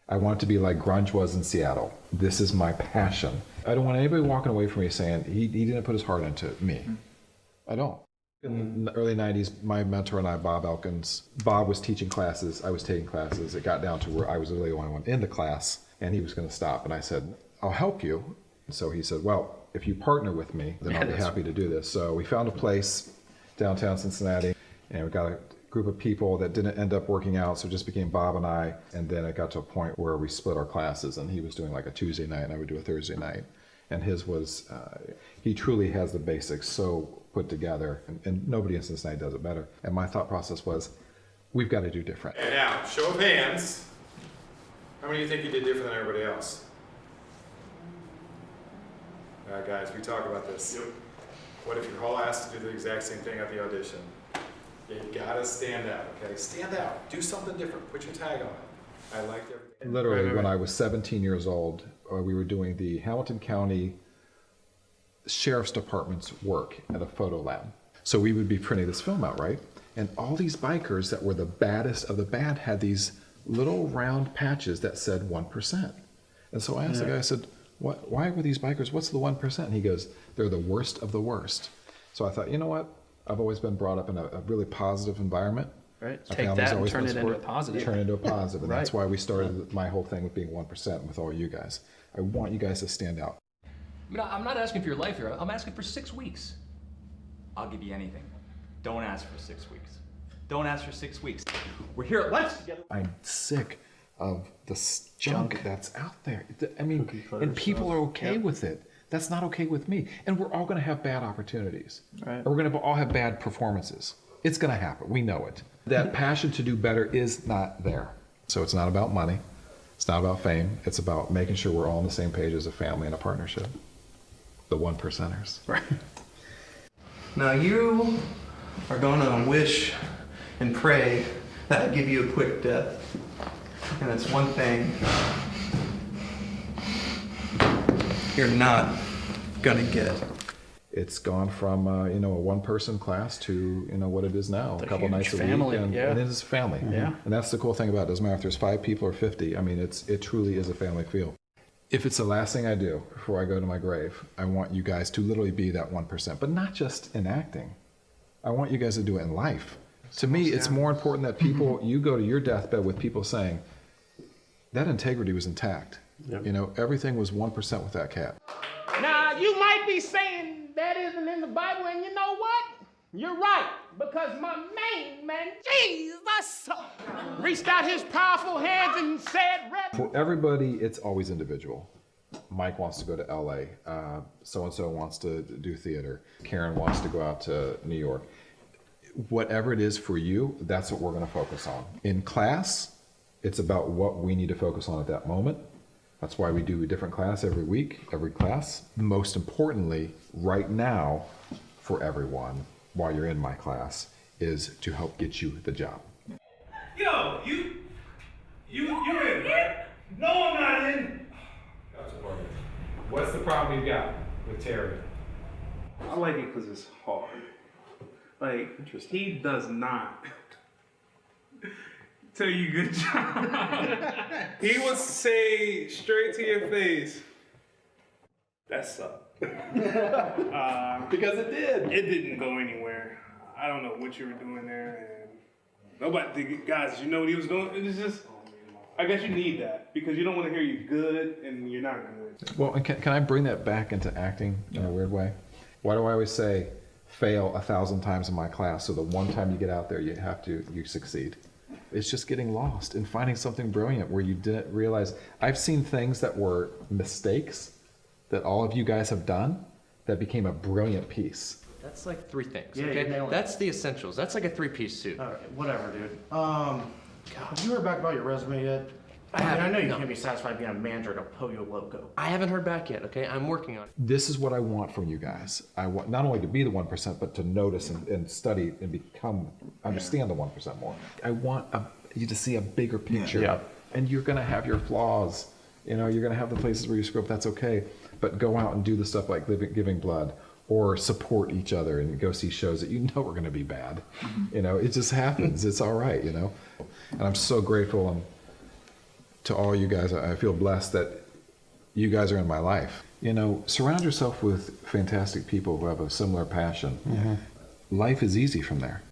I want it to be like grunge was in Seattle. This is my passion. I don't want anybody walking away from me saying he didn't put his heart into me. I don't. In the early 90s, my mentor and I, Bob Elkins, Bob was teaching classes, I was taking classes. It got down to where I was really the only one in the class, and he was going to stop. And I said, I'll help you. So he said, well, if you partner with me, then I'll be happy to do this. So we found a place downtown Cincinnati, and we got a group of people that didn't end up working out, so it just became Bob and I. And then it got to a point where we split our classes, and he was doing like a Tuesday night, and I would do a Thursday night. And his was, he truly has the basics so put together, and nobody in Cincinnati does it better. And my thought process was, we've got to do different. And now, show of hands, how many of you think you did different than everybody else? All right, guys, we talk about this. Yep. What if you're all asked to do the exact same thing at the audition? You gotta stand out, okay? Stand out. Do something different. Put your tag on it. I liked everything. Literally, when I was 17 years old, we were doing the Hamilton County Sheriff's Department's work at a photo lab. So we would be printing this film out, right? And all these bikers that were the baddest of the bad had these little round patches that said 1%. And so I asked the guy, I said, why were these bikers, what's the 1%? And he goes, they're the worst of the worst. So I thought, you know what? I've always been brought up in a really positive environment. Right. Take that and turn it into a positive. Turn it into a positive. And that's why we started my whole thing with being 1% with all you guys. I want you guys to stand out. I mean, I'm not asking for your life here. I'm asking for 6 weeks. I'll give you anything. Don't ask for 6 weeks. Don't ask for 6 weeks. We're here at lunch together. I'm sick of the junk that's out there. I mean, and people are okay with it. That's not okay with me. And we're all going to have bad opportunities. Right. And we're going to all have bad performances. It's going to happen. We know it. That passion to do better is not there. So it's not about money. It's not about fame. It's about making sure we're all on the same page as a family and a partnership. The 1%ers. Right. Now you are going to wish and pray that I give you a quick death. And that's one thing you're not gonna get. It's gone from a 1-person class to what it is now, a couple nights a week, and it is family. And that's the cool thing about it. Doesn't matter if there's 5 people or 50. I mean, it truly is a family feel. If it's the last thing I do before I go to my grave, I want you guys to literally be that 1%, but not just in acting. I want you guys to do it in life. To me, it's more important that people, you go to your deathbed with people saying, that integrity was intact. Yep. Everything was 1% with that cat. Now, you might be saying that isn't in the Bible, and you know what? You're right, because my main man, Jesus, reached out his powerful hands and said, for everybody, it's always individual. Mike wants to go to LA. So-and-so wants to do theater. Karen wants to go out to New York. Whatever it is for you, that's what we're going to focus on. In class, it's about what we need to focus on at that moment. That's why we do a different class every week, every class. Most importantly, right now, for everyone, while you're in my class, is to help get you the job. Yo, you in, right? No, I'm not in. What's the problem you've got with Terry? I like it because it's hard. Like, he does not tell you good job. He will say straight to your face, that sucked. Because it did. It didn't go anywhere. I don't know what you were doing there, and nobody, guys, you know what he was doing? It's just, I guess you need that because you don't want to hear you're good and you're not good. Well, and can I bring that back into acting in a weird way? Why do I always say fail 1,000 times in my class so the one time you get out there you succeed? It's just getting lost and finding something brilliant where you didn't realize. I've seen things that were mistakes that all of you guys have done that became a brilliant piece. That's like 3 things, Yeah, okay? you nailed it. That's the essentials. That's like a 3-piece suit. All right, whatever, dude. Have you heard back about your resume yet? I know you can't be satisfied being a manager at a Poyo Loco. I haven't heard back yet, okay? I'm working on it. This is what I want from you guys. I want not only to be the 1%, but to notice and study and understand the 1% more. I want you to see a bigger picture. Yeah. And you're gonna have your flaws. You're gonna have the places where you screw up, that's okay. But go out and do the stuff like giving blood, or support each other and go see shows that are gonna be bad. It just happens, it's all right, And I'm so grateful to all you guys, I feel blessed that you guys are in my life. You know, surround yourself with fantastic people who have a similar passion. Life is easy from there.